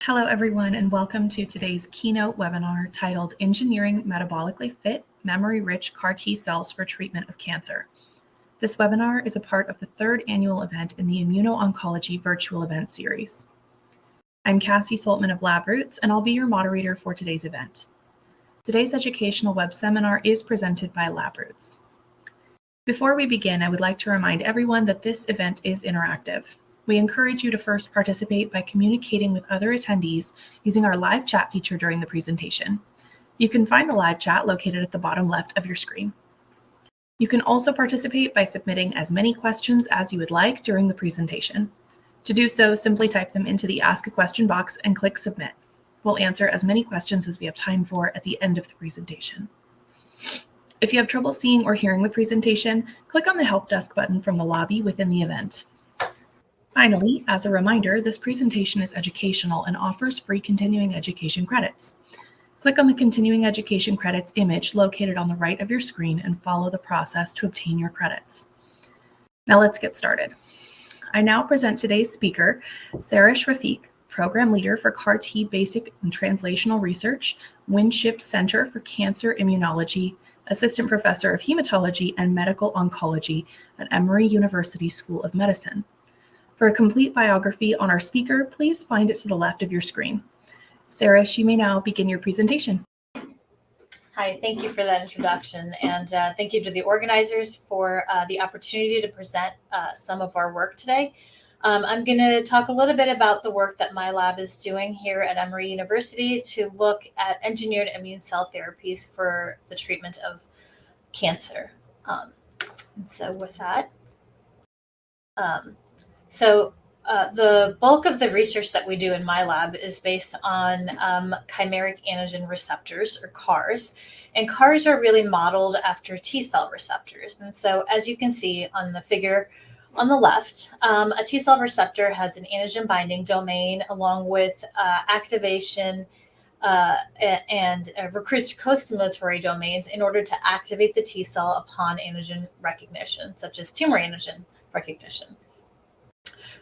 Hello, everyone, and welcome to today's Keynote webinar titled Engineering Metabolically Fit, Memory-Rich CAR T Cells for Treatment of Cancer. This webinar is a part of the third annual event in the Immuno-Oncology virtual event series. I'm Cassie Soltman of LabRoots, and I'll be your moderator for today's event. Today's educational web seminar is presented by LabRoots. Before we begin, I would like to remind everyone that this event is interactive. We encourage you to first participate by communicating with other attendees using our live chat feature during the presentation. You can find the live chat located at the bottom left of your screen. You can also participate by submitting as many questions as you would like during the presentation. To do so, simply type them into the Ask a Question box and click Submit. We'll answer as many questions as we have time for at the end of the presentation. If you have trouble seeing or hearing the presentation, click on the Help Desk button from the lobby within the event. Finally, as a reminder, this presentation is educational and offers free continuing education credits. Click on the continuing education credits image located on the right of your screen and follow the process to obtain your credits. Now let's get started. I now present today's speaker, Sarwish Rafiq, Program Leader for CAR T Basic and Translational Research, Winship Center for Cancer Immunology, Assistant Professor of Hematology and Medical Oncology at Emory University School of Medicine. For a complete biography on our speaker, please find it to the left of your screen. Sarwish, you may now begin your presentation. Hi, thank you for that introduction, and thank you to the organizers for the opportunity to present some of our work today. I'm going to talk a little bit about the work that my lab is doing here at Emory University to look at engineered immune cell therapies for the treatment of cancer. And so with that, the bulk of the research that we do in my lab is based on chimeric antigen receptors, or CARs. And CARs are really modeled after T cell receptors. And so as you can see on the figure on the left, a T cell receptor has an antigen binding domain along with activation and recruits co-stimulatory domains in order to activate the T cell upon antigen recognition, such as tumor antigen recognition.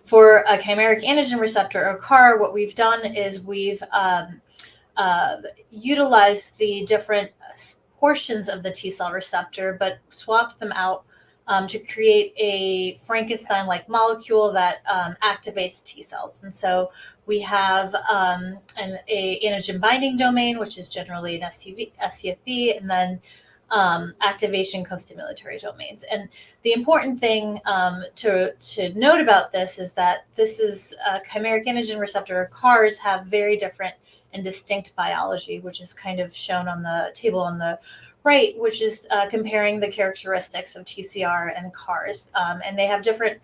For a chimeric antigen receptor, or CAR, what we've done is we've utilized the different portions of the T cell receptor, but swapped them out to create a Frankenstein-like molecule that activates T cells. And so we have an antigen binding domain, which is generally an scFv, and then activation co-stimulatory domains. And the important thing to note about this is that this is chimeric antigen receptor, or CARs, have very different and distinct biology, which is kind of shown on the table on the right, which is comparing the characteristics of TCR and CARs. And they have different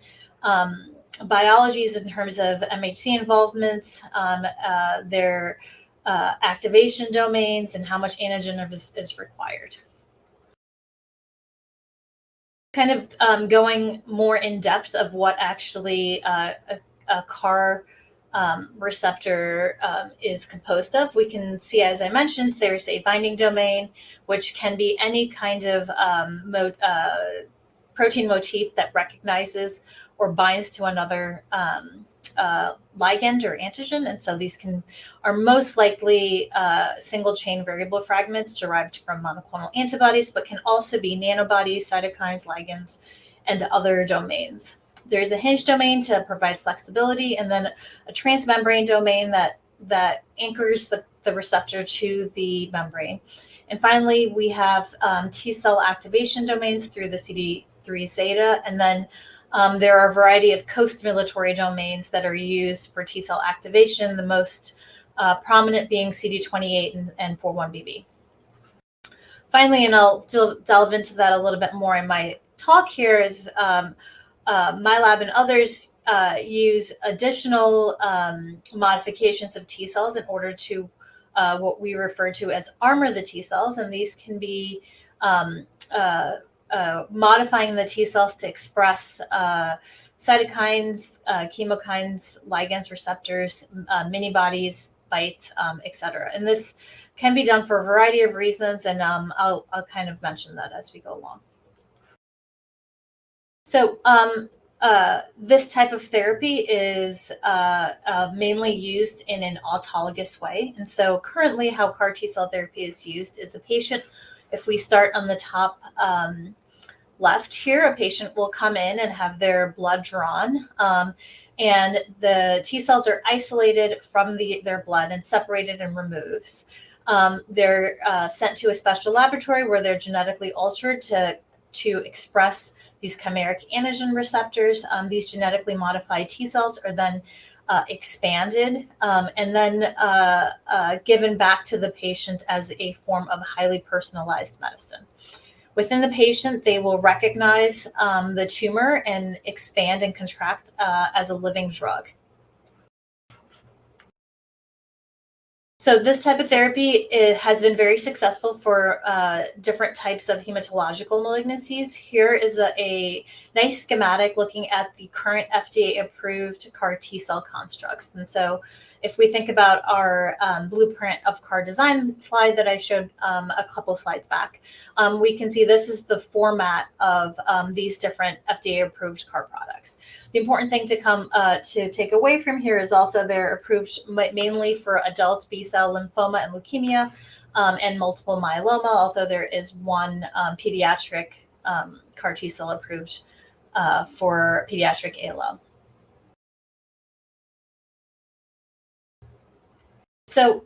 biologies in terms of MHC involvements, their activation domains, and how much antigen is required. Kind of going more in depth of what actually a CAR receptor is composed of, we can see, as I mentioned, there's a binding domain, which can be any kind of protein motif that recognizes or binds to another ligand or antigen. And so these are most likely single chain variable fragments derived from monoclonal antibodies, but can also be nanobodies, cytokines, ligands, and other domains. There's a hinge domain to provide flexibility, and then a transmembrane domain that anchors the receptor to the membrane. And finally, we have T cell activation domains through the CD3 zeta, and then there are a variety of co-stimulatory domains that are used for T cell activation, the most prominent being CD28 and 4-1BB. Finally, and I'll delve into that a little bit more in my talk here, is my lab and others use additional modifications of T cells in order to what we refer to as armor the T cells, and these can be modifying the T cells to express cytokines, chemokines, ligands, receptors, mini-bodies, BiTEs, etc. And this can be done for a variety of reasons, and I'll kind of mention that as we go along. So this type of therapy is mainly used in an autologous way. And so currently how CAR T-cell therapy is used is a patient, if we start on the top left here, a patient will come in and have their blood drawn. And the T cells are isolated from their blood and separated and removes. They're sent to a special laboratory where they're genetically altered to express these chimeric antigen receptors. These genetically modified T cells are then expanded and then given back to the patient as a form of highly personalized medicine. Within the patient, they will recognize the tumor and expand and contract as a living drug. So this type of therapy has been very successful for different types of hematological malignancies. Here is a nice schematic looking at the current FDA-approved CAR T-cell constructs. And so if we think about our blueprint of CAR design slide that I showed a couple slides back, we can see this is the format of these different FDA-approved CAR products. The important thing to take away from here is also they're approved mainly for adult B-cell lymphoma and leukemia and multiple myeloma, although there is one pediatric CAR T-cell approved for pediatric ALL. So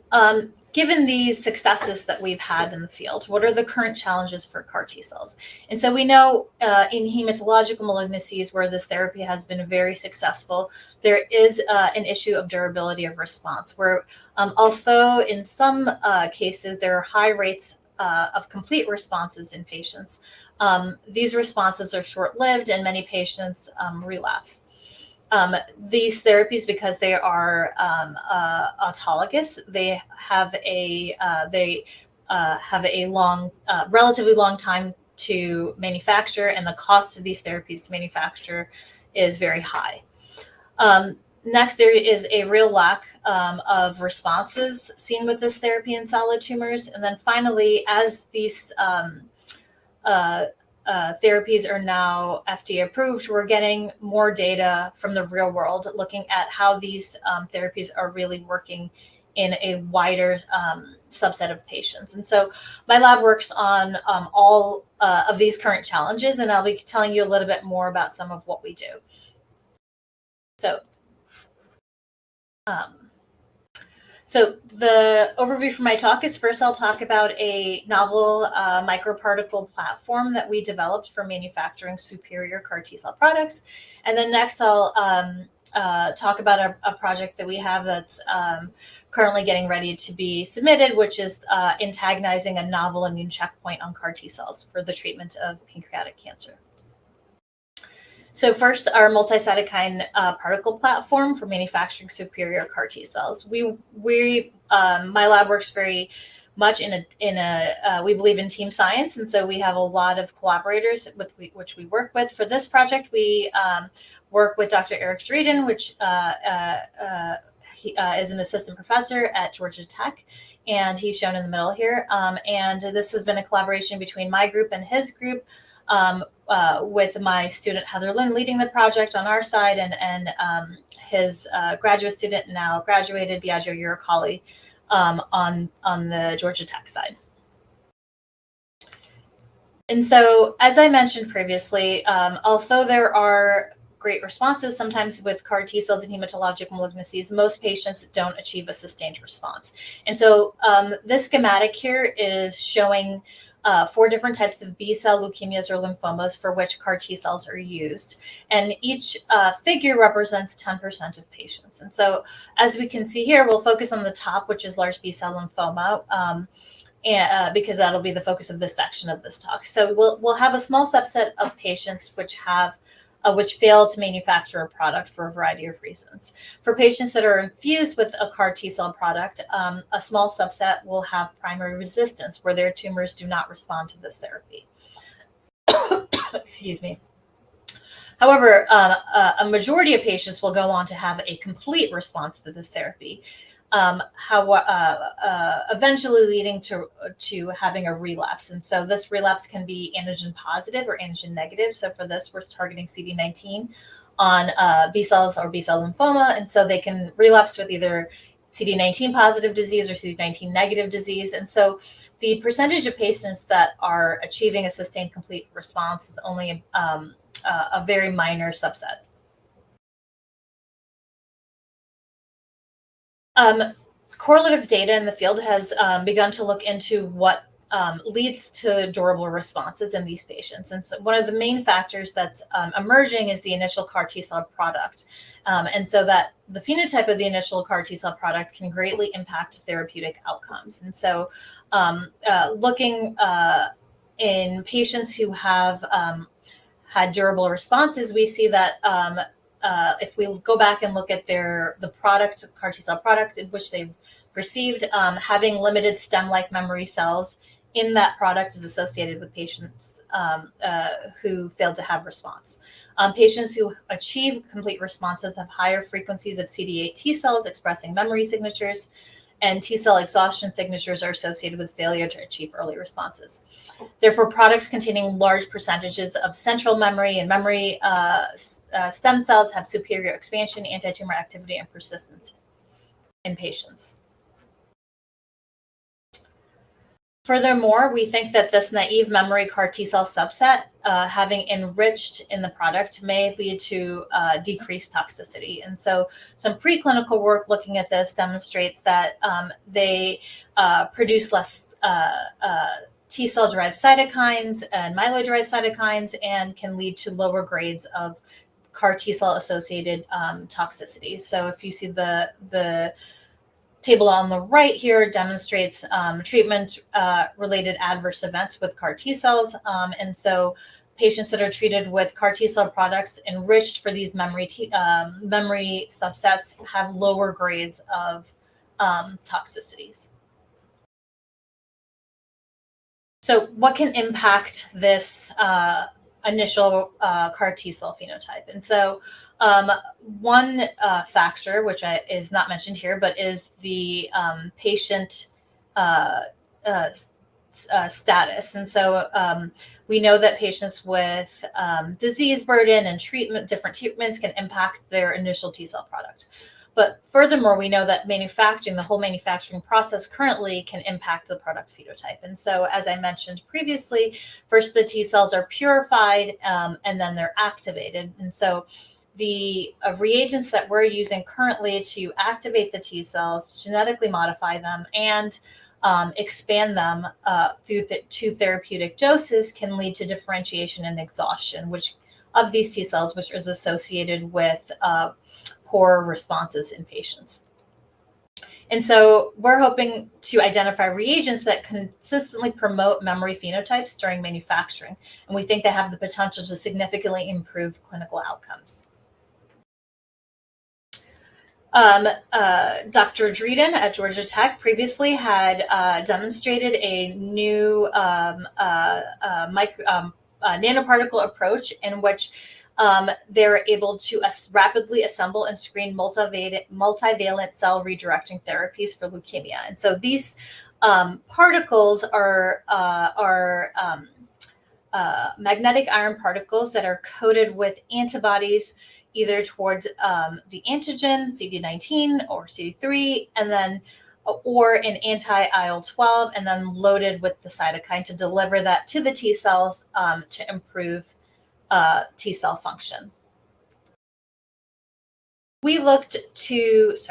given these successes that we've had in the field, what are the current challenges for CAR T cells? And so we know in hematological malignancies where this therapy has been very successful, there is an issue of durability of response where although in some cases there are high rates of complete responses in patients, these responses are short-lived and many patients relapse. These therapies, because they are autologous, they have a long, relatively long time to manufacture, and the cost of these therapies to manufacture is very high. Next, there is a real lack of responses seen with this therapy in solid tumors, and then finally, as these therapies are now FDA approved, we're getting more data from the real world looking at how these therapies are really working in a wider subset of patients. And so my lab works on all of these current challenges, and I'll be telling you a little bit more about some of what we do. So the overview for my talk is first I'll talk about a novel microparticle platform that we developed for manufacturing superior CAR T-cell products. And then next I'll talk about a project that we have that's currently getting ready to be submitted, which is antagonizing a novel immune checkpoint on CAR T-cells for the treatment of pancreatic cancer. So first, our multi-cytokine particle platform for manufacturing superior CAR T cells. My lab works very much we believe in team science, and so we have a lot of collaborators with which we work with. For this project, we work with Dr. Eric Dreden, which he is an assistant professor at Georgia Tech, and he's shown in the middle here. And this has been a collaboration between my group and his group. With my student Heather Lynn leading the project on our side, and his graduate student now graduated, Biagio Uricali, on the Georgia Tech side. And so, as I mentioned previously, although there are great responses sometimes with CAR T cells in hematologic malignancies, most patients don't achieve a sustained response. And so this schematic here is showing 4 different types of B-cell leukemias or lymphomas for which CAR T cells are used. And each figure represents 10% of patients. And so as we can see here, we'll focus on the top, which is large B-cell lymphoma, because that'll be the focus of this section of this talk. So we'll have a small subset of patients which fail to manufacture a product for a variety of reasons. For patients that are infused with a CAR T-cell product, a small subset will have primary resistance where their tumors do not respond to this therapy. Excuse me. However, a majority of patients will go on to have a complete response to this therapy, eventually leading to having a relapse. And so this relapse can be antigen positive or antigen negative. So for this, we're targeting CD19 on B cells or B cell lymphoma. And so they can relapse with either CD19 positive disease or CD19 negative disease. And so the percentage of patients that are achieving a sustained complete response is only a very minor subset. Correlative data in the field has begun to look into what leads to durable responses in these patients. And so one of the main factors that's emerging is the initial CAR T cell product. And so that the phenotype of the initial CAR T cell product can greatly impact therapeutic outcomes. And so looking in patients who have had durable responses, we see that if we go back and look at the product, CAR T cell product in which they've received, having limited stem-like memory cells in that product is associated with patients who failed to have response. Patients who achieve complete responses have higher frequencies of CD8 T cells expressing memory signatures, and T cell exhaustion signatures are associated with failure to achieve early responses. Therefore, products containing large percentages of central memory and memory stem cells have superior expansion, anti-tumor activity, and persistence in patients. Furthermore, we think that this naive memory CAR T cell subset, having enriched in the product, may lead to decreased toxicity. And so some preclinical work looking at this demonstrates that they produce less T cell derived cytokines and myeloid derived cytokines, and can lead to lower grades of CAR T cell associated toxicity. So if you see the table on the right here demonstrates treatment related adverse events with CAR T cells. And so patients that are treated with CAR T cell products enriched for these memory subsets have lower grades of toxicities. So what can impact this initial CAR T cell phenotype? And so one factor, which is not mentioned here, but is the patient status. And so we know that patients with disease burden and different treatments can impact their initial T cell product. But furthermore, we know that the whole manufacturing process currently can impact the product phenotype. And so, as I mentioned previously, first the T cells are purified and then they're activated. And so the reagents that we're using currently to activate the T cells, genetically modify them, and expand them through two therapeutic doses can lead to differentiation and exhaustion, of these T cells, which is associated with poor responses in patients. And so we're hoping to identify reagents that consistently promote memory phenotypes during manufacturing. And we think they have the potential to significantly improve clinical outcomes. Dr. Dreeden at Georgia Tech previously had demonstrated a new nanoparticle approach in which they're able to rapidly assemble and screen multivalent cell redirecting therapies for leukemia. And so these particles are magnetic iron particles that are coated with antibodies either towards the antigen, CD19 or CD3, and then or an anti-IL-12, and then loaded with the cytokine to deliver that to the T cells to improve T cell function. We looked to use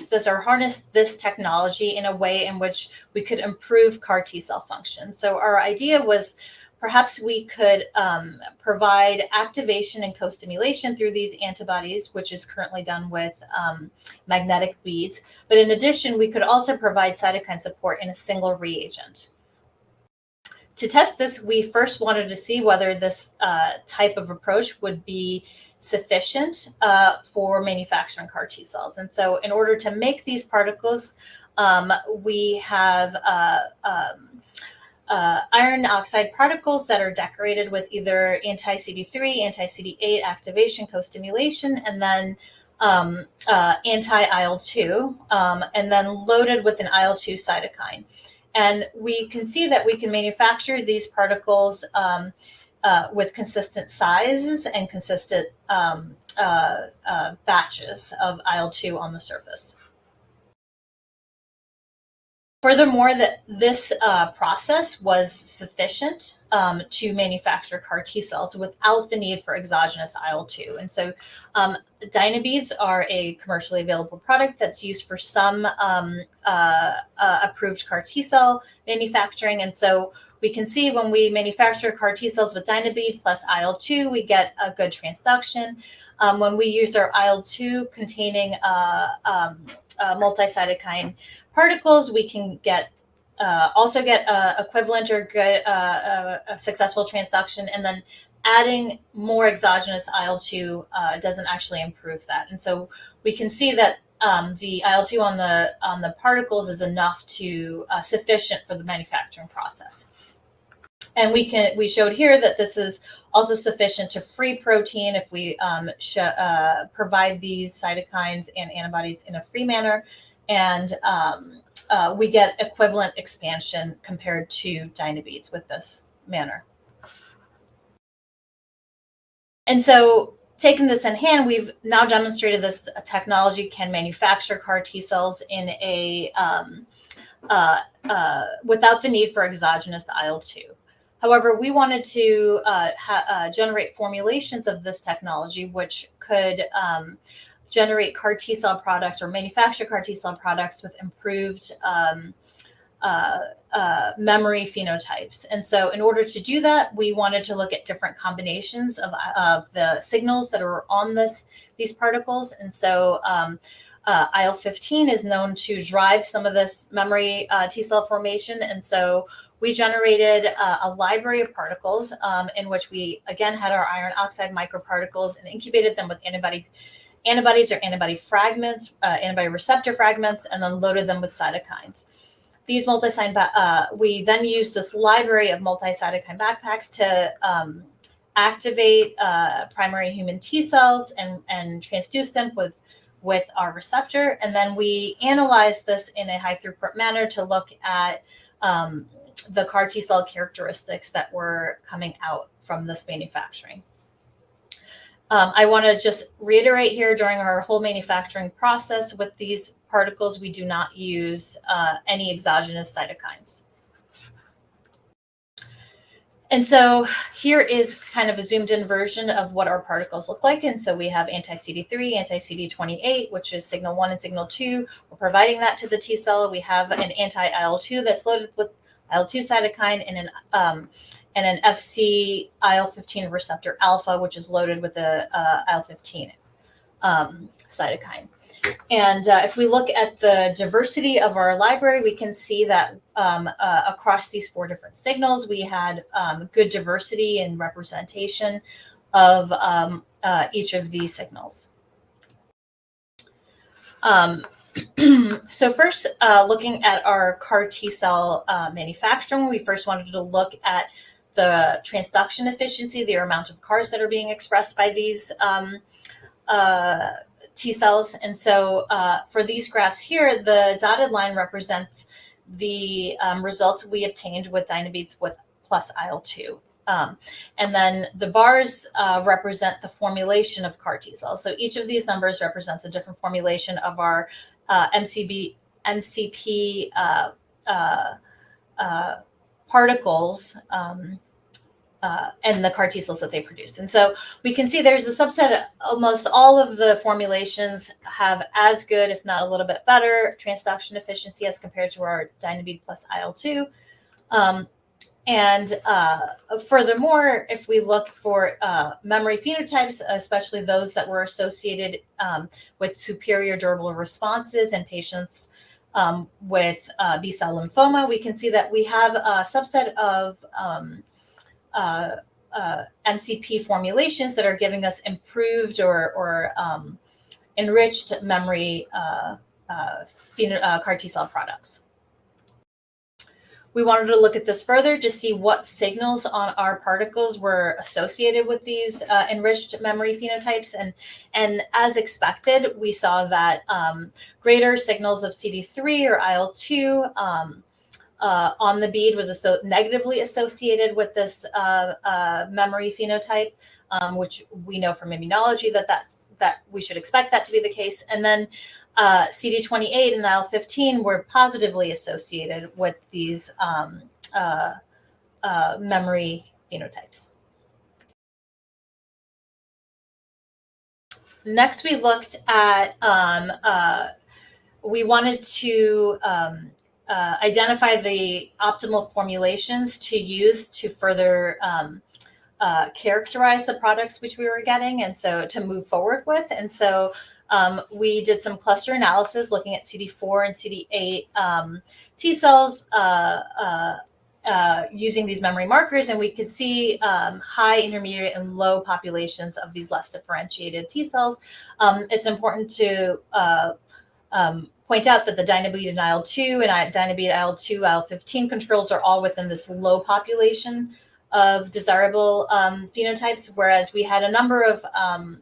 this or harness this technology in a way in which we could improve CAR T cell function. So our idea was perhaps we could provide activation and co-stimulation through these antibodies, which is currently done with magnetic beads. But in addition, we could also provide cytokine support in a single reagent. To test this, we first wanted to see whether this type of approach would be sufficient for manufacturing CAR T cells. And so in order to make these particles, we have iron oxide particles that are decorated with either anti-CD3, anti-CD8 activation, co-stimulation, and then anti-IL-2, and then loaded with an IL-2 cytokine. And we can see that we can manufacture these particles with consistent sizes and consistent batches of IL-2 on the surface. Furthermore, that this process was sufficient to manufacture CAR T cells without the need for exogenous IL-2. And so Dynabeads are a commercially available product that's used for some approved CAR T cell manufacturing. And so we can see when we manufacture CAR T cells with Dynabead plus IL-2, we get a good transduction. When we use our IL-2 containing multi-cytokine particles, we can also get equivalent or good a successful transduction, and then adding more exogenous IL-2 doesn't actually improve that. And so we can see that the IL-2 on the particles is enough to sufficient for the manufacturing process. And we showed here that this is also sufficient to free protein if we provide these cytokines and antibodies in a free manner. And we get equivalent expansion compared to Dynabeads with this manner. And so taking this in hand, we've now demonstrated this technology can manufacture CAR T cells in a without the need for exogenous IL-2. However, we wanted to generate formulations of this technology which could generate CAR T cell products or manufacture CAR T cell products with improved memory phenotypes. And so in order to do that, we wanted to look at different combinations of the signals that are on these particles. And so IL-15 is known to drive some of this memory T cell formation. And so we generated a library of particles in which we, again, had our iron oxide microparticles and incubated them with antibodies or antibody fragments, antibody receptor fragments, and then loaded them with cytokines. These we then used this library of multi-cytokine backpacks to activate primary human T cells and transduce them with our receptor. And then we analyzed this in a high throughput manner to look at the CAR T cell characteristics that were coming out from this manufacturing. I want to just reiterate here, during our whole manufacturing process with these particles, we do not use any exogenous cytokines. And so here is kind of a zoomed in version of what our particles look like. And so we have anti-CD3, anti-CD28, which is signal 1 and signal 2. We're providing that to the T cell. We have an anti-IL-2 that's loaded with IL-2 cytokine and an FC IL-15 receptor alpha, which is loaded with the IL-15 cytokine. And if we look at the diversity of our library, we can see that across these 4 different signals, we had good diversity and representation of each of these signals. So first, looking at our CAR T cell manufacturing, we first wanted to look at the transduction efficiency, the amount of CARs that are being expressed by these T cells. And so for these graphs here, the dotted line represents the results we obtained with Dynabeads with plus IL-2. And then the bars represent the formulation of CAR T cells. So each of these numbers represents a different formulation of our MCP particles and the CAR T cells that they produced. And so we can see there's a subset, almost all of the formulations have as good, if not a little bit better, transduction efficiency as compared to our Dynabead plus IL-2. And furthermore, if we look for memory phenotypes, especially those that were associated with superior durable responses in patients with B-cell lymphoma, we can see that we have a subset of MCP formulations that are giving us improved or enriched memory CAR T cell products. We wanted to look at this further to see what signals on our particles were associated with these enriched memory phenotypes. And as expected, we saw that greater signals of CD3 or IL-2 on the bead was negatively associated with this memory phenotype, which we know from immunology that we should expect that to be the case. And then CD28 and IL-15 were positively associated with these memory phenotypes. Next, we looked at, we wanted to identify the optimal formulations to use to further characterize the products which we were getting, and so to move forward with. And so we did some cluster analysis looking at CD4 and CD8 T cells using these memory markers, and we could see high, intermediate, and low populations of these less differentiated T cells. It's important to point out that the dynabeat and IL-2 and dynabeat IL-2, IL-15 controls are all within this low population of desirable phenotypes, whereas we had a number of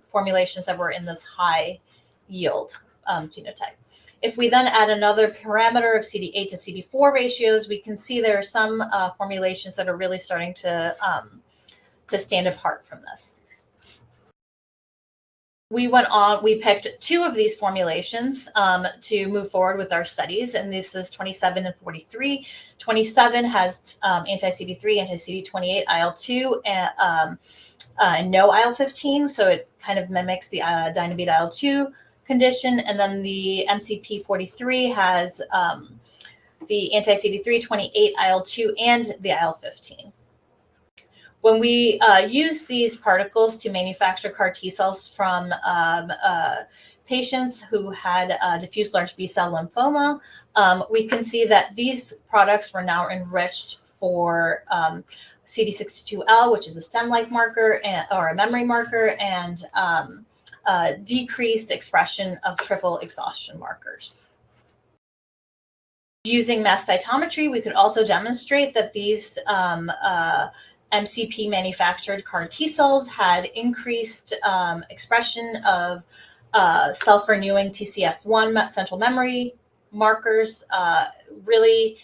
formulations that were in this high yield phenotype. If we then add another parameter of CD8 to CD4 ratios, we can see there are some formulations that are really starting to stand apart from this. We picked two of these formulations to move forward with our studies, and this is 27 and 43. 27 has anti-CD3, anti-CD28, IL-2, and no IL-15, so it kind of mimics the dynabeat IL-2 condition. And then the MCP43 has the anti-CD3, 28, IL-2, and the IL-15. When we use these particles to manufacture CAR T cells from patients who had diffuse large B-cell lymphoma, we can see that these products were now enriched for CD62L, which is a stem-like marker or a memory marker, and decreased expression of triple exhaustion markers. Using mass cytometry, we could also demonstrate that these MCP manufactured CAR T cells had increased expression of self-renewing TCF1 central memory markers, really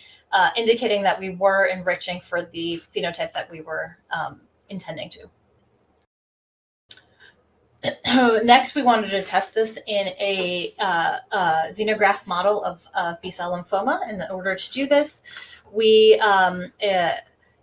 indicating that we were enriching for the phenotype that we were intending to. Next, we wanted to test this in a xenograft model of B-cell lymphoma. And in order to do this, we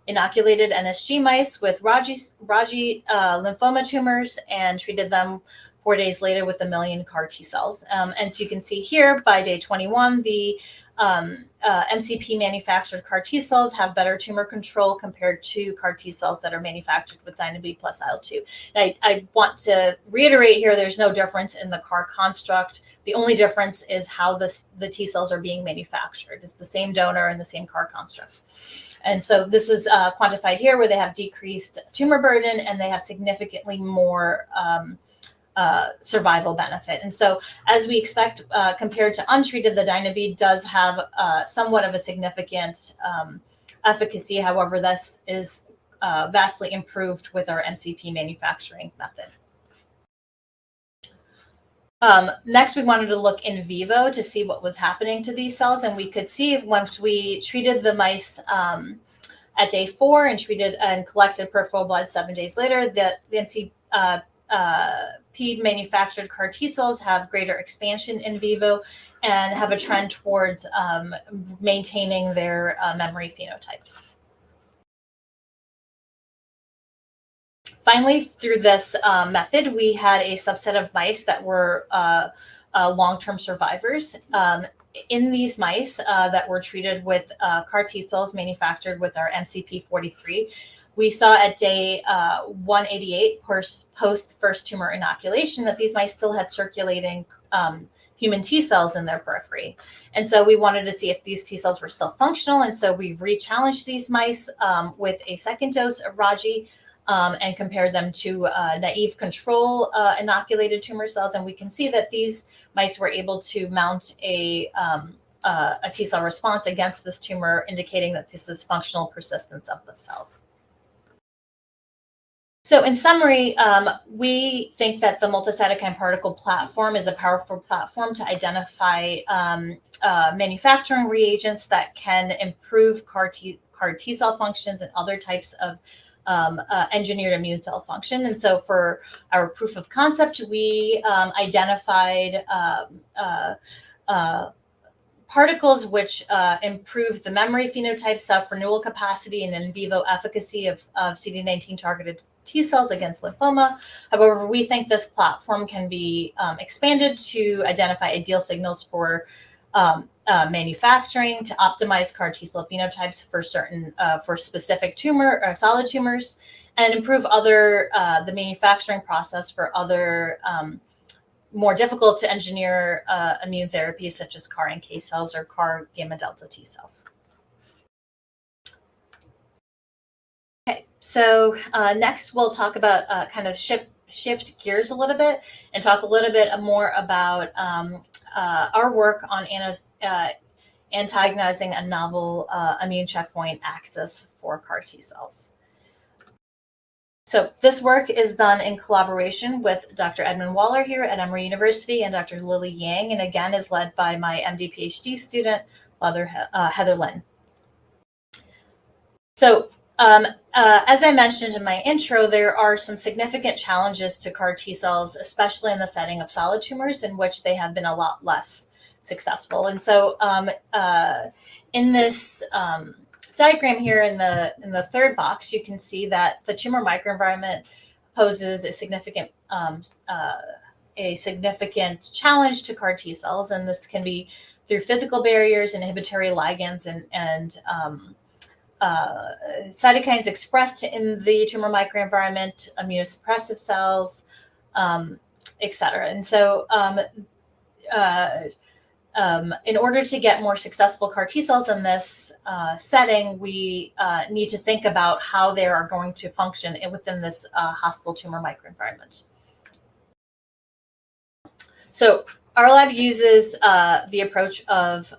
inoculated NSG mice with Raji lymphoma tumors and treated them 4 days later with 1 million CAR T cells. And so you can see here by day 21, the MCP manufactured CAR T cells have better tumor control compared to CAR T cells that are manufactured with dynabeat plus IL-2. And I want to reiterate here, there's no difference in the CAR construct. The only difference is how the T cells are being manufactured. It's the same donor and the same CAR construct. And so this is quantified here where they have decreased tumor burden and they have significantly more survival benefit. And so as we expect, compared to untreated, the dynabeat does have somewhat of a significant efficacy. However, this is vastly improved with our MCP manufacturing method. Next, we wanted to look in vivo to see what was happening to these cells. And we could see once we treated the mice at day 4 and treated and collected peripheral blood 7 days later, that the MCP manufactured CAR T cells have greater expansion in vivo and have a trend towards maintaining their memory phenotypes. Finally, through this method, we had a subset of mice that were long-term survivors. In these mice that were treated with CAR T cells manufactured with our MCP43, we saw at day 188 post first tumor inoculation that these mice still had circulating human T cells in their periphery. And so we wanted to see if these T cells were still functional. And so we re-challenged these mice with a second dose of Raji and compared them to naive control inoculated tumor cells. And we can see that these mice were able to mount a T cell response against this tumor, indicating that this is functional persistence of the cells. So in summary, we think that the multi-cytokine particle platform is a powerful platform to identify manufacturing reagents that can improve CAR T cell functions and other types of engineered immune cell function. And so for our proof of concept, we identified particles which improve the memory phenotype, self-renewal capacity, and in vivo efficacy of CD19 targeted T cells against lymphoma. However, we think this platform can be expanded to identify ideal signals for manufacturing, to optimize CAR T cell phenotypes for certain for specific tumor or solid tumors, and improve other the manufacturing process for other more difficult to engineer immune therapies such as CAR NK cells or CAR gamma delta T cells. Okay, so next we'll talk about kind of shift gears a little bit and talk a little bit more about our work on antagonizing a novel immune checkpoint axis for CAR T cells. So this work is done in collaboration with Dr. Edmund Waller here at Emory University and Dr. Lily Yang, and again is led by my MD PhD student, Heather Lynn. So as I mentioned in my intro, there are some significant challenges to CAR T cells, especially in the setting of solid tumors in which they have been a lot less successful. And so in this diagram here in the third box, you can see that the tumor microenvironment poses a significant challenge to CAR T cells, and this can be through physical barriers, inhibitory ligands, and cytokines expressed in the tumor microenvironment, immunosuppressive cells, et cetera. And so in order to get more successful CAR T cells in this setting, we need to think about how they are going to function within this hostile tumor microenvironment. So our lab uses the approach of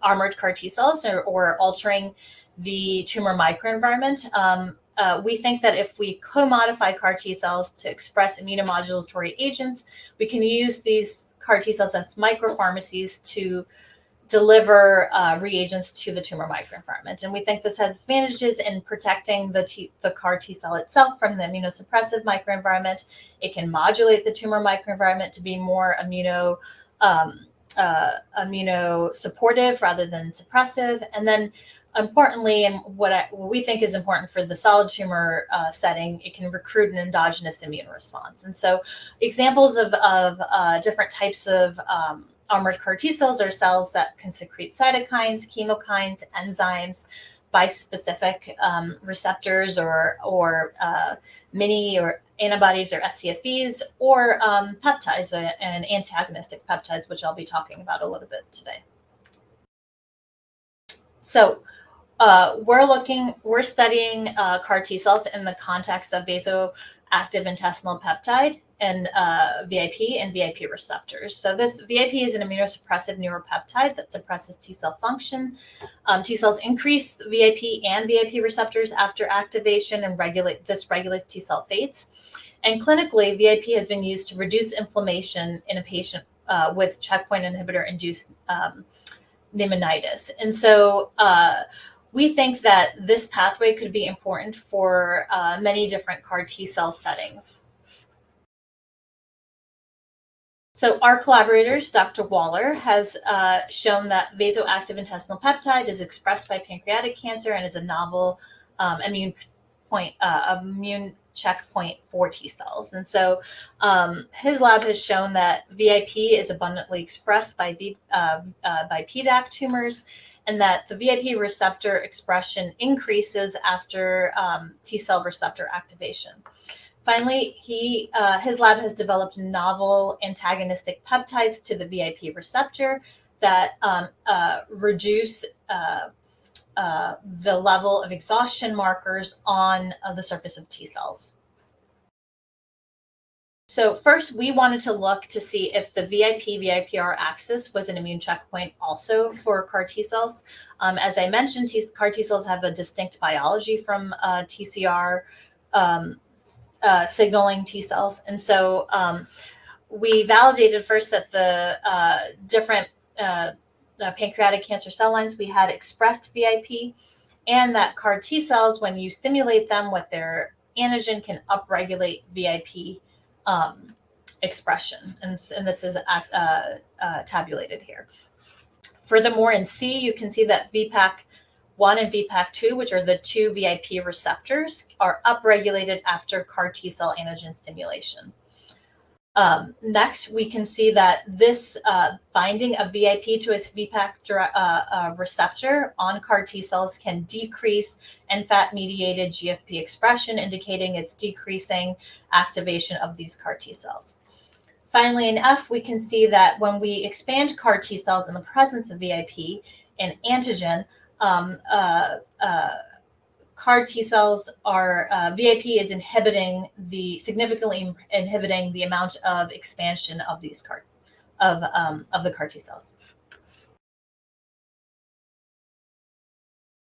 armored CAR T cells or altering the tumor microenvironment. We think that if we co-modify CAR T cells to express immunomodulatory agents, we can use these CAR T cells as micropharmacies to deliver reagents to the tumor microenvironment. And we think this has advantages in protecting the CAR T cell itself from the immunosuppressive microenvironment. It can modulate the tumor microenvironment to be more immunosupportive rather than suppressive. And then importantly, and what we think is important for the solid tumor setting, it can recruit an endogenous immune response. And so examples of different types of armored CAR T cells are cells that can secrete cytokines, chemokines, enzymes, bispecific receptors or mini or antibodies or scFvs, or peptides and antagonistic peptides, which I'll be talking about a little bit today. So we're studying CAR T cells in the context of vasoactive intestinal peptide and VIP and VIP receptors. So this VIP is an immunosuppressive neuropeptide that suppresses T cell function. T cells increase VIP and VIP receptors after activation and regulates T cell fates. And clinically, VIP has been used to reduce inflammation in a patient with checkpoint inhibitor-induced pneumonitis. And so we think that this pathway could be important for many different CAR T cell settings. So our collaborators, Dr. Waller, has shown that vasoactive intestinal peptide is expressed by pancreatic cancer and is a novel immune checkpoint for T cells. And so his lab has shown that VIP is abundantly expressed by PDAC tumors, and that the VIP receptor expression increases after T cell receptor activation. Finally, his lab has developed novel antagonistic peptides to the VIP receptor that reduce the level of exhaustion markers on the surface of T cells. So first, we wanted to look to see if the VIP-VIPR axis was an immune checkpoint also for CAR T cells. As I mentioned, CAR T cells have a distinct biology from TCR. signaling T cells. And so we validated first that the different pancreatic cancer cell lines we had expressed VIP, and that CAR T cells, when you stimulate them with their antigen, can upregulate VIP expression. And this is tabulated here. Furthermore, in C, you can see that VPAC1 and VPAC2, which are the two VIP receptors, are upregulated after CAR T cell antigen stimulation. Next, we can see that this binding of VIP to its VPAC receptor on CAR T cells can decrease NFAT-mediated GFP expression, indicating it's decreasing activation of these CAR T cells. Finally, in F, we can see that when we expand CAR T cells in the presence of VIP and antigen, CAR T cells are VIP is significantly inhibiting the amount of expansion of these of the CAR T cells.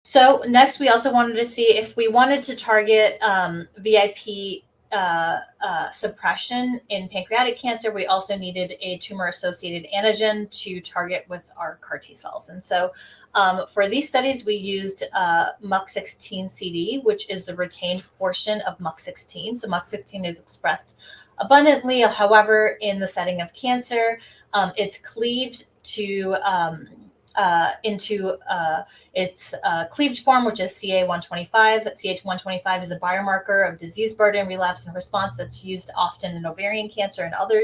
So next, we also wanted to see if we wanted to target VIP suppression in pancreatic cancer, we also needed a tumor-associated antigen to target with our CAR T cells. And so for these studies, we used MUC16CD, which is the retained portion of MUC16. So MUC16 is expressed abundantly. However, in the setting of cancer, it's cleaved to into its cleaved form, which is CA125. CA125 is a biomarker of disease burden, relapse, and response that's used often in ovarian cancer and other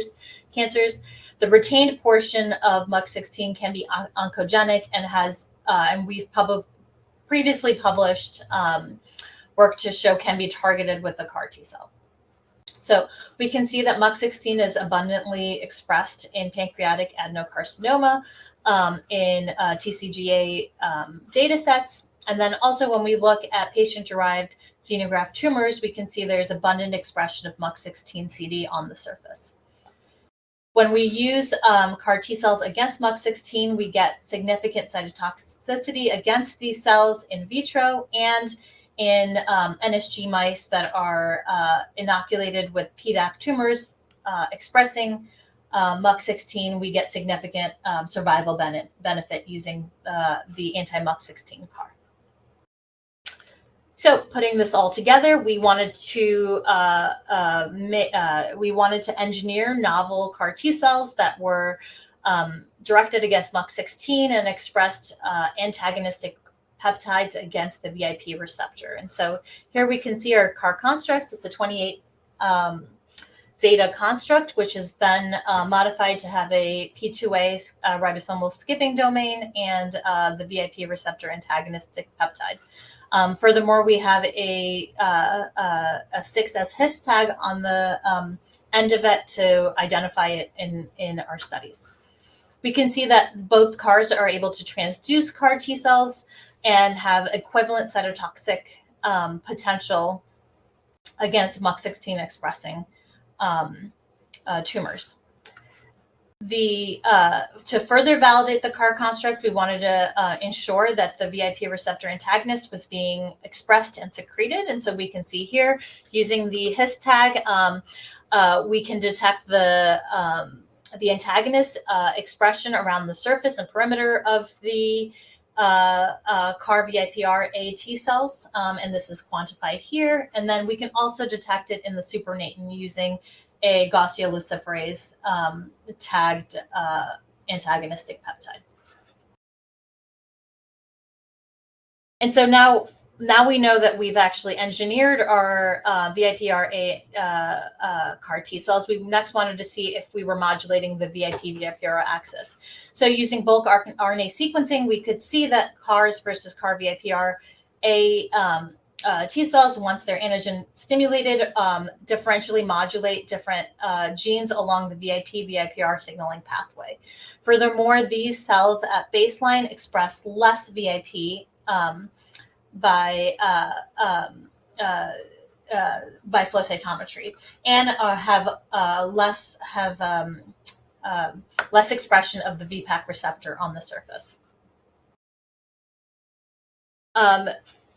cancers. The retained portion of MUC16 can be oncogenic and has, and we've previously published work to show can be targeted with the CAR T cell. So we can see that MUC16 is abundantly expressed in pancreatic adenocarcinoma, in TCGA data sets. And then also when we look at patient-derived xenograft tumors, we can see there's abundant expression of MUC16CD on the surface. When we use CAR T cells against MUC16, we get significant cytotoxicity against these cells in vitro and in NSG mice that are inoculated with PDAC tumors expressing MUC16, we get significant survival benefit using the anti-MUC16 CAR. So putting this all together, we wanted to engineer novel CAR T cells that were directed against MUC16 and expressed antagonistic peptides against the VIP receptor. And so here we can see our CAR constructs. It's a 28 zeta construct, which is then modified to have a P2A ribosomal skipping domain and the VIP receptor antagonistic peptide. Furthermore, we have a 6S his tag on the end of it to identify it in our studies. We can see that both CARs are able to transduce CAR T cells and have equivalent cytotoxic potential against MUC16 expressing tumors. To further validate the CAR construct, we wanted to ensure that the VIP receptor antagonist was being expressed and secreted. And so we can see here, using the his tag, we can detect the antagonist expression around the surface and perimeter of the CAR VIPR A T cells, and this is quantified here. And then we can also detect it in the supernatant using a Gaussian-luciferase tagged antagonistic peptide. And so now we know that we've actually engineered our VIPR-A CAR T cells. We next wanted to see if we were modulating the VIP-VIPR axis. So using bulk RNA sequencing, we could see that CARs versus CAR VIPR-A T cells, once they're antigen stimulated, differentially modulate different genes along the VIP-VIPR signaling pathway. Furthermore, these cells at baseline express less VIP by flow cytometry and have less expression of the VPAC receptor on the surface.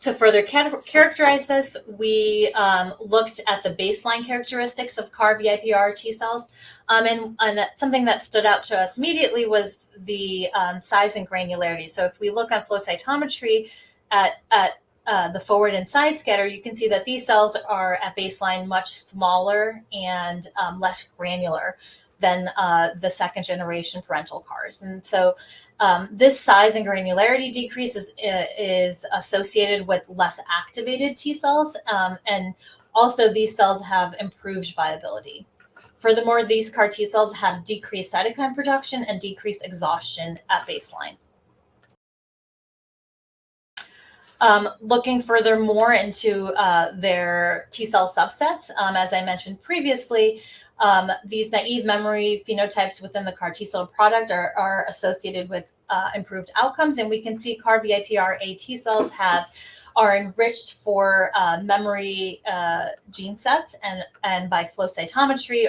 To further characterize this, we looked at the baseline characteristics of CAR-VIPR T cells. And something that stood out to us immediately was the size and granularity. So if we look on flow cytometry at the forward and side scatter, you can see that these cells are at baseline much smaller and less granular than the second generation parental CARs. And so this size and granularity decrease is associated with less activated T cells, and also these cells have improved viability. Furthermore, these CAR T cells have decreased cytokine production and decreased exhaustion at baseline. Looking furthermore into their T cell subsets, as I mentioned previously, these naive memory phenotypes within the CAR T cell product are associated with improved outcomes, and we can see CAR-VIPR-A T cells are enriched for memory gene sets, and by flow cytometry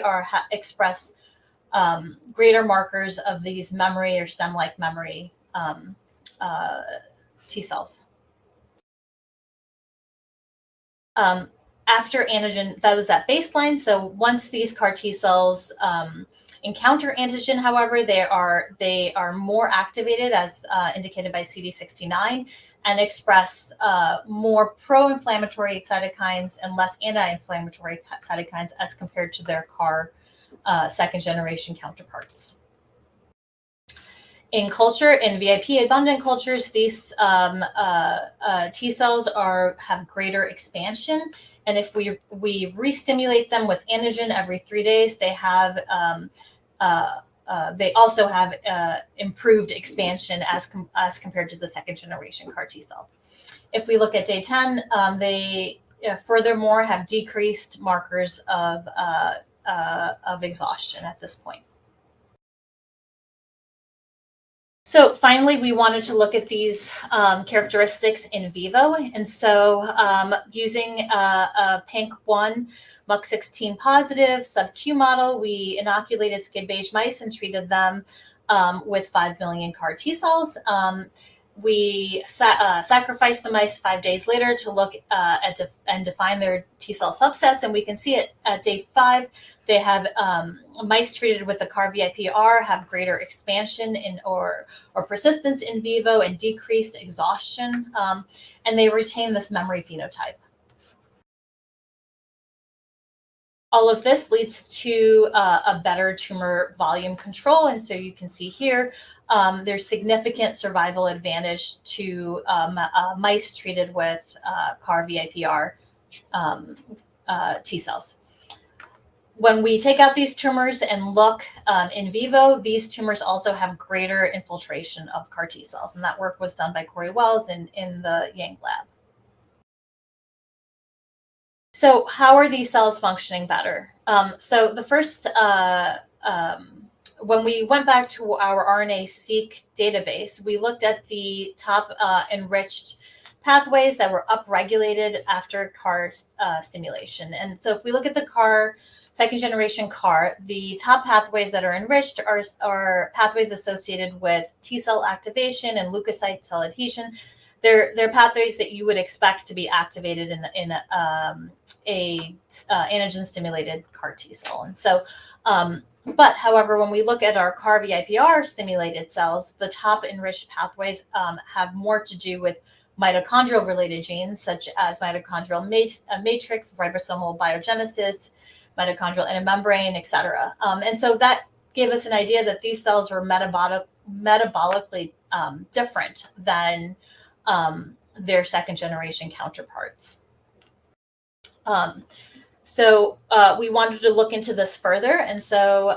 express greater markers of these memory or stem-like memory T cells. After antigen, that was at baseline. So once these CAR T cells encounter antigen, however, they are more activated, as indicated by CD69, and express more pro-inflammatory cytokines and less anti-inflammatory cytokines as compared to their CAR second generation counterparts. In culture, in VIP abundant cultures, these T cells have greater expansion, and if we re-stimulate them with antigen every 3 days, they also have improved expansion as compared to the second generation CAR T cell. If we look at day 10, they furthermore have decreased markers of exhaustion at this point. So finally, we wanted to look at these characteristics in vivo. And so using a PANC1 MUC16 positive sub-Q model, we inoculated SCID beige mice and treated them with 5 million CAR T cells. We sacrificed the mice 5 days later to look and define their T cell subsets. And we can see it at day 5, they have mice treated with the CAR-VIPR have greater expansion or persistence in vivo and decreased exhaustion, and they retain this memory phenotype. All of this leads to a better tumor volume control. And so you can see here, there's significant survival advantage to mice treated with CAR-VIPR T cells. When we take out these tumors and look in vivo, these tumors also have greater infiltration of CAR T cells. And that work was done by Corey Wells in the Yang lab. So how are these cells functioning better? So the first, when we went back to our RNA-seq database, we looked at the top enriched pathways that were upregulated after CAR stimulation. And so if we look at the second generation CAR, the top pathways that are enriched are pathways associated with T cell activation and leukocyte cell adhesion. They're pathways that you would expect to be activated in a antigen-stimulated CAR T cell. And so, but however, when we look at our CAR-VIPR stimulated cells, the top enriched pathways have more to do with mitochondrial-related genes, such as mitochondrial matrix, ribosomal biogenesis, mitochondrial endomembrane, et cetera. And so that gave us an idea that these cells were metabolically different than their second generation counterparts. So we wanted to look into this further. And so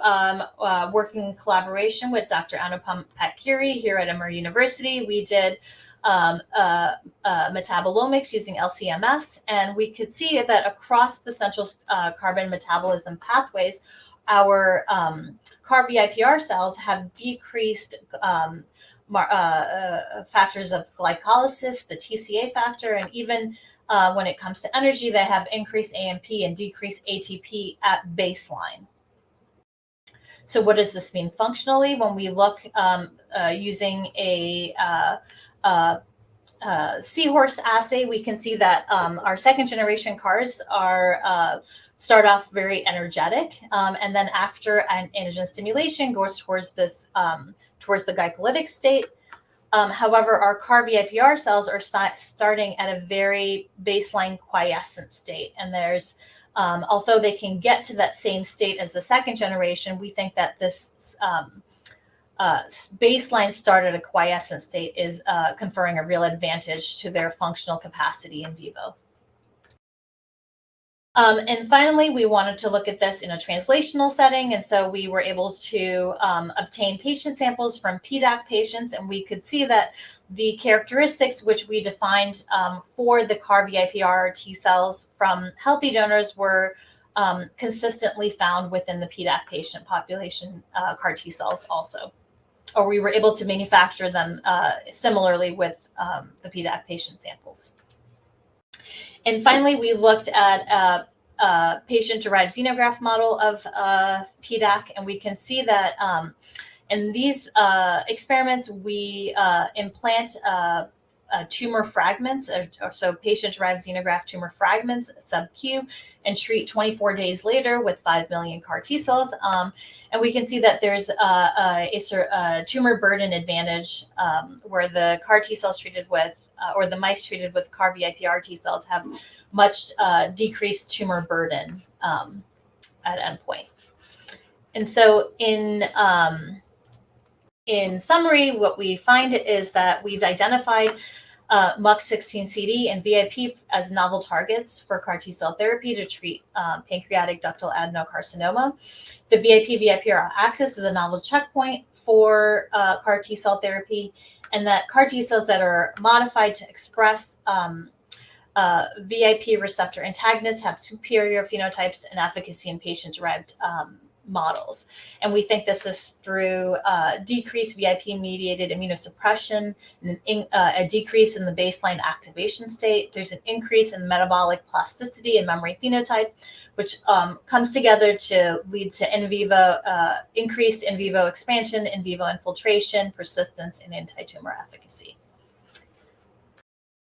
working in collaboration with Dr. Anupam Patkiri here at Emory University, we did metabolomics using LCMS. And we could see that across the central carbon metabolism pathways, our CAR-VIPR cells have decreased factors of glycolysis, the TCA factor, and even when it comes to energy, they have increased AMP and decreased ATP at baseline. So what does this mean functionally? When we look using a seahorse assay, we can see that our second generation CARs are start off very energetic, and then after an antigen stimulation goes towards this towards the glycolytic state. However, our CAR VIPR cells are starting at a very baseline quiescent state, and there's although they can get to that same state as the second generation, we think that this baseline start at a quiescent state is conferring a real advantage to their functional capacity in vivo. And finally, we wanted to look at this in a translational setting. And so we were able to obtain patient samples from PDAC patients, and we could see that the characteristics which we defined for the CAR VIPR T cells from healthy donors were consistently found within the PDAC patient population CAR T cells also. Or we were able to manufacture them similarly with the PDAC patient samples. And finally, we looked at a patient-derived xenograft model of PDAC, and we can see that in these experiments, we implant tumor fragments, so patient-derived xenograft tumor fragments sub-Q, and treat 24 days later with 5 million CAR T cells. And we can see that there's a tumor burden advantage where the CAR T cells treated with, or the mice treated with CAR VIPR T cells have much decreased tumor burden at endpoint. And so in summary, what we find is that we've identified MUC16CD and VIP as novel targets for CAR T cell therapy to treat pancreatic ductal adenocarcinoma. The VIP-VIPR axis is a novel checkpoint for CAR T cell therapy, and that CAR T cells that are modified to express VIP receptor antagonists have superior phenotypes and efficacy in patient-derived models. And we think this is through decreased VIP-mediated immunosuppression, a decrease in the baseline activation state. There's an increase in metabolic plasticity and memory phenotype, which comes together to lead to in vivo, increased in vivo expansion, in vivo infiltration, persistence, and anti-tumor efficacy.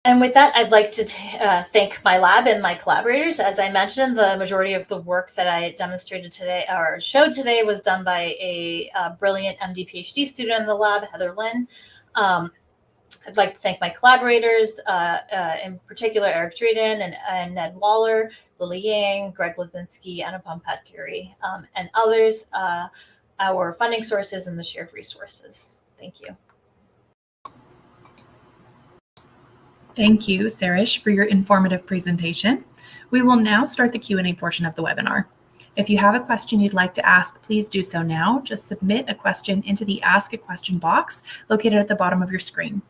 And with that, I'd like to thank my lab and my collaborators. As I mentioned, the majority of the work that I demonstrated today or showed today was done by a brilliant MD PhD student in the lab, Heather Lynn. I'd like to thank my collaborators, in particular Eric Drayden and Ned Waller, Lily Yang, Greg Lazinski, Anupam Patkiri, and others, our funding sources, and the shared resources. Thank you. Thank you, Sarwish, for your informative presentation. We will now start the Q&A portion of the webinar. If you have a question you'd like to ask, please do so now. Just submit a question into the Ask a Question box located at the bottom of your screen.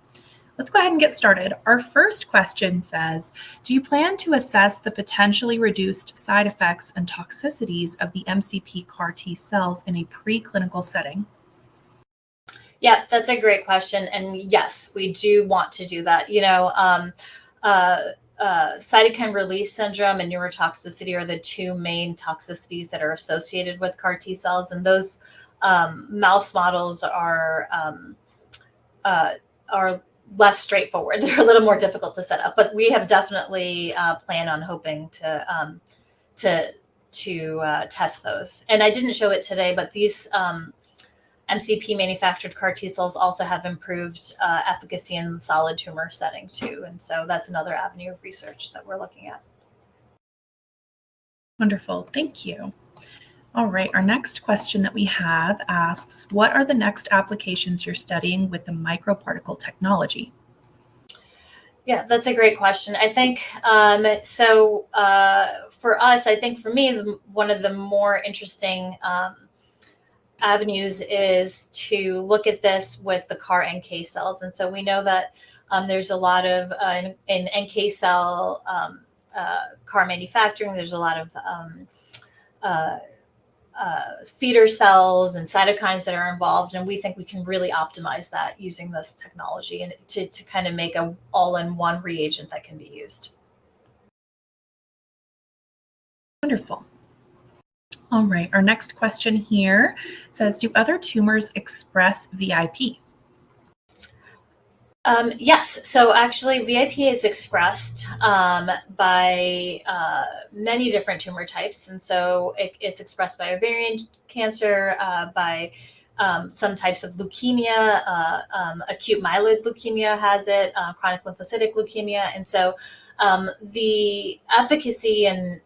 Let's go ahead and get started. Our first question says, do you plan to assess the potentially reduced side effects and toxicities of the MCP CAR T cells in a preclinical setting? Yeah, that's a great question. And yes, we do want to do that. You know, cytokine release syndrome and neurotoxicity are the two main toxicities that are associated with CAR T cells. And those mouse models are less straightforward. They're a little more difficult to set up, but we have definitely planned on hoping to test those. And I didn't show it today, but these MCP manufactured CAR T cells also have improved efficacy in the solid tumor setting too. And so that's another avenue of research that we're looking at. Wonderful, thank you. All right, our next question that we have asks, what are the next applications you're studying with the microparticle technology? Yeah, that's a great question. I think, for us, I think for me, one of the more interesting avenues is to look at this with the CAR NK cells. And so we know that there's a lot of, in NK cell CAR manufacturing, there's a lot of feeder cells and cytokines that are involved. And we think we can really optimize that using this technology and to kind of make a all-in-one reagent that can be used. Wonderful. All right, our next question here says, do other tumors express VIP? Yes. So actually, VIP is expressed by many different tumor types. And so it's expressed by ovarian cancer, by some types of leukemia, acute myeloid leukemia has it, chronic lymphocytic leukemia. And so the efficacy and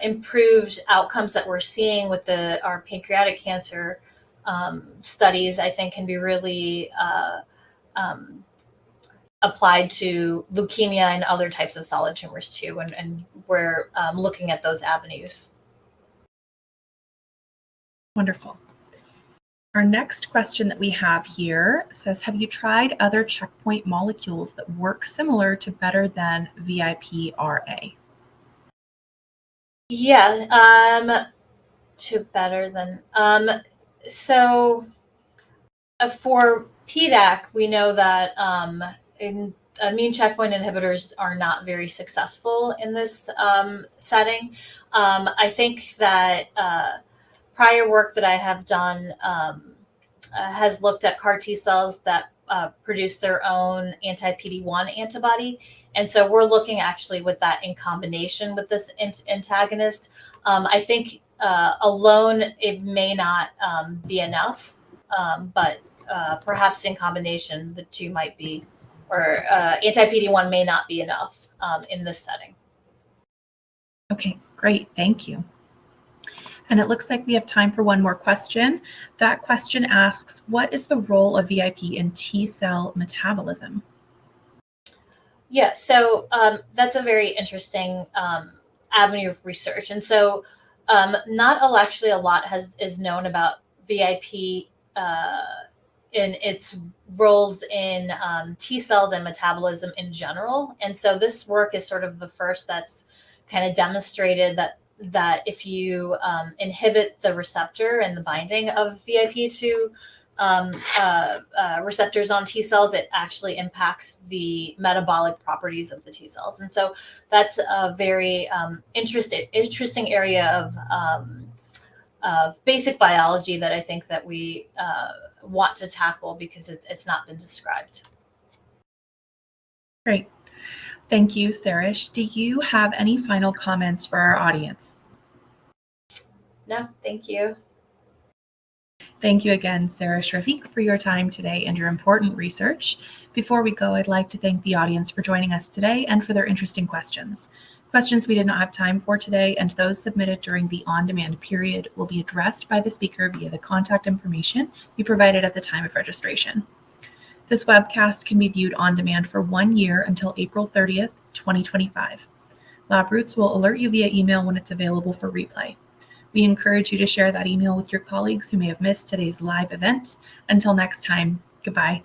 improved outcomes that we're seeing with our pancreatic cancer studies, I think, can be really applied to leukemia and other types of solid tumors too. And we're looking at those avenues. Wonderful. Our next question that we have here says, have you tried other checkpoint molecules that work similar to better than VIP-RA? Yeah, to better than. So for PDAC, we know that immune checkpoint inhibitors are not very successful in this setting. I think that prior work that I have done has looked at CAR T cells that produce their own anti-PD-1 antibody. And so we're looking actually with that in combination with this antagonist. I think alone it may not be enough, but perhaps in combination the two might be, or anti-PD-1 may not be enough in this setting. Okay, great. Thank you. And it looks like we have time for one more question. That question asks, what is the role of VIP in T cell metabolism? Yeah, so that's a very interesting avenue of research. And so not actually a lot is known about VIP in its roles in T cells and metabolism in general. And so this work is sort of the first that's kind of demonstrated that if you inhibit the receptor and the binding of VIP to receptors on T cells, it actually impacts the metabolic properties of the T cells. And so that's a very interesting area of basic biology that I think that we want to tackle because it's not been described. Great. Thank you, Sarwish. Do you have any final comments for our audience? No, thank you. Thank you again, Sarwish Rafiq, for your time today and your important research. Before we go, I'd like to thank the audience for joining us today and for their interesting questions. Questions we did not have time for today and those submitted during the on-demand period will be addressed by the speaker via the contact information we provided at the time of registration. This webcast can be viewed on demand for 1 year until April 30th, 2025. LabRoots will alert you via email when it's available for replay. We encourage you to share that email with your colleagues who may have missed today's live event. Until next time, goodbye.